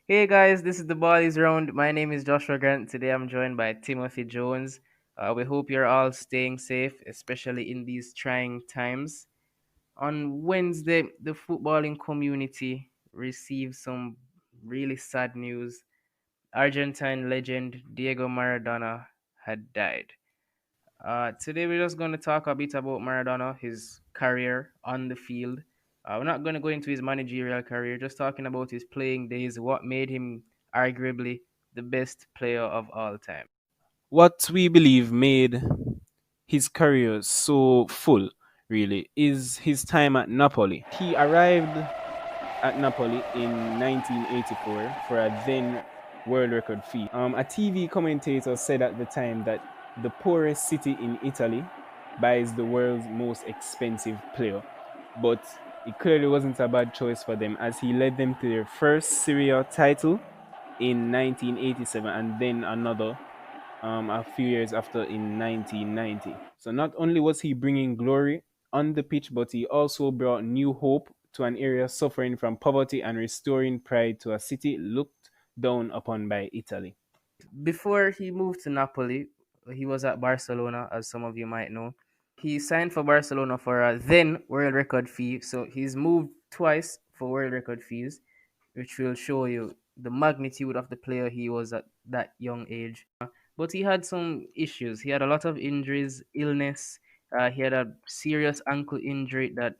Hey guys, this is the Ball is Round. My name is Joshua Grant. Today I'm joined by Timothy Jones. We hope you're all staying safe, especially in these trying times. On Wednesday, the footballing community received some really sad news. Argentine legend Diego Maradona had died. Today we're just going to talk a bit about Maradona, his career on the field. We're not going to go into his managerial career, just talking about his playing days, what made him arguably the best player of all time. What we believe made his career so full, really, is his time at Napoli. He arrived at Napoli in 1984 for a then world record fee. A TV commentator said at the time that the poorest city in Italy buys the world's most expensive player. But it clearly wasn't a bad choice for them as he led them to their first Serie A title in 1987 and then another a few years after in 1990. So not only was he bringing glory on the pitch, but he also brought new hope to an area suffering from poverty and restoring pride to a city looked down upon by Italy. Before he moved to Napoli, he was at Barcelona, as some of you might know. He signed for Barcelona for a then world record fee, so he's moved twice for world record fees, which will show you the magnitude of the player he was at that young age. But he had some issues. He had a lot of injuries, illness. He had a serious ankle injury that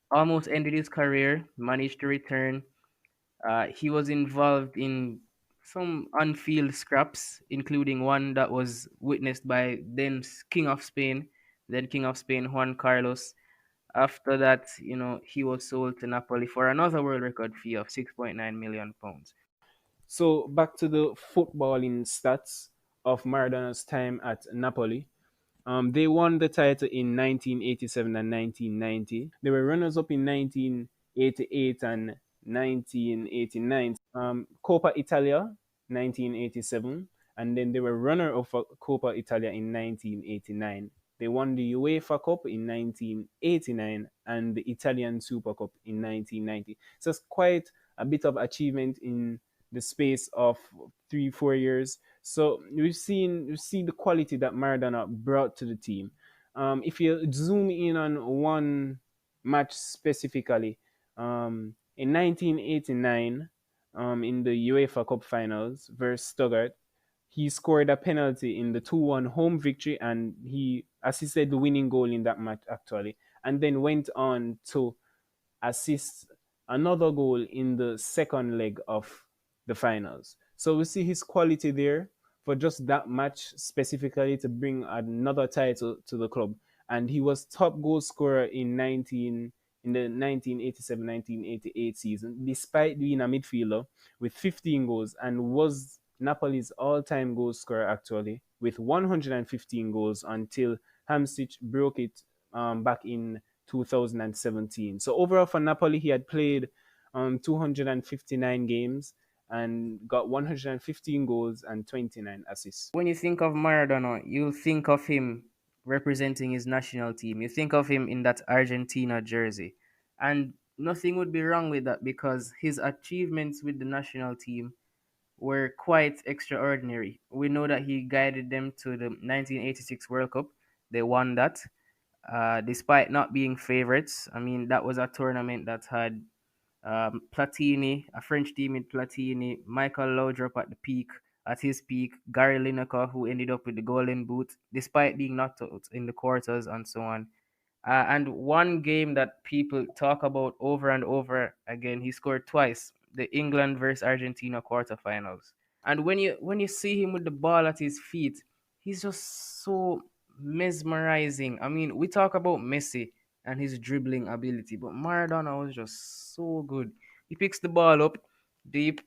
almost ended his career. Managed to return. He was involved in some on-field scraps, including one that was witnessed by then King of Spain Juan Carlos. After that, he was sold to Napoli for another world record fee of £6.9 million. So back to the footballing stats of Maradona's time at Napoli. They won the title in 1987 and 1990. They were runners up in 1988 and 1989. Coppa Italia 1987, and then they were runner up for Coppa Italia in 1989. They won the UEFA Cup in 1989 and the Italian Super Cup in 1990. So it's quite a bit of achievement in the space of 3 4 years. So we've seen the quality that Maradona brought to the team. If you zoom in on one match specifically, in 1989, in the UEFA Cup Finals versus Stuttgart, he scored a penalty in the 2-1 home victory, and he assisted the winning goal in that match actually, and then went on to assist another goal in the second leg of the finals. So we see his quality there for just that match specifically to bring another title to the club. And he was top goal scorer in the 1987-1988 season, despite being a midfielder with 15 goals, and was Napoli's all-time goal scorer actually with 115 goals until Hamsich broke it back in 2017. So overall for Napoli, he had played 259 games and got 115 goals and 29 assists. When you think of Maradona, you think of him representing his national team. You think of him in that Argentina jersey. And nothing would be wrong with that because his achievements with the national team were quite extraordinary. We know that he guided them to the 1986 World Cup. They won that, despite not being favorites. I mean, that was a tournament that had Platini, a French team in Platini, Michael Laudrup at his peak, Gary Lineker, who ended up with the Golden Boot, despite being knocked out in the quarters and so on. And one game that people talk about over and over again, he scored twice, the England versus Argentina quarterfinals. And when you see him with the ball at his feet, he's just so mesmerizing. I mean, we talk about Messi and his dribbling ability, but Maradona was just so good. He picks the ball up deep,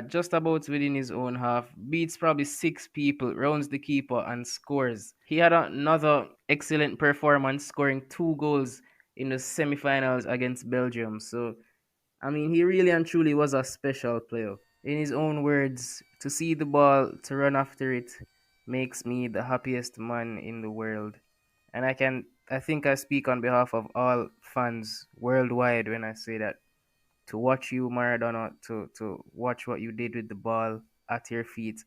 just about within his own half, beats probably six people, rounds the keeper, and scores. He had another excellent performance, scoring two goals in the semifinals against Belgium. So, I mean, he really and truly was a special player. In his own words, to see the ball, to run after it, makes me the happiest man in the world. And I think I speak on behalf of all fans worldwide when I say that to watch you, Maradona, to watch what you did with the ball at your feet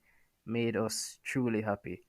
made us truly happy.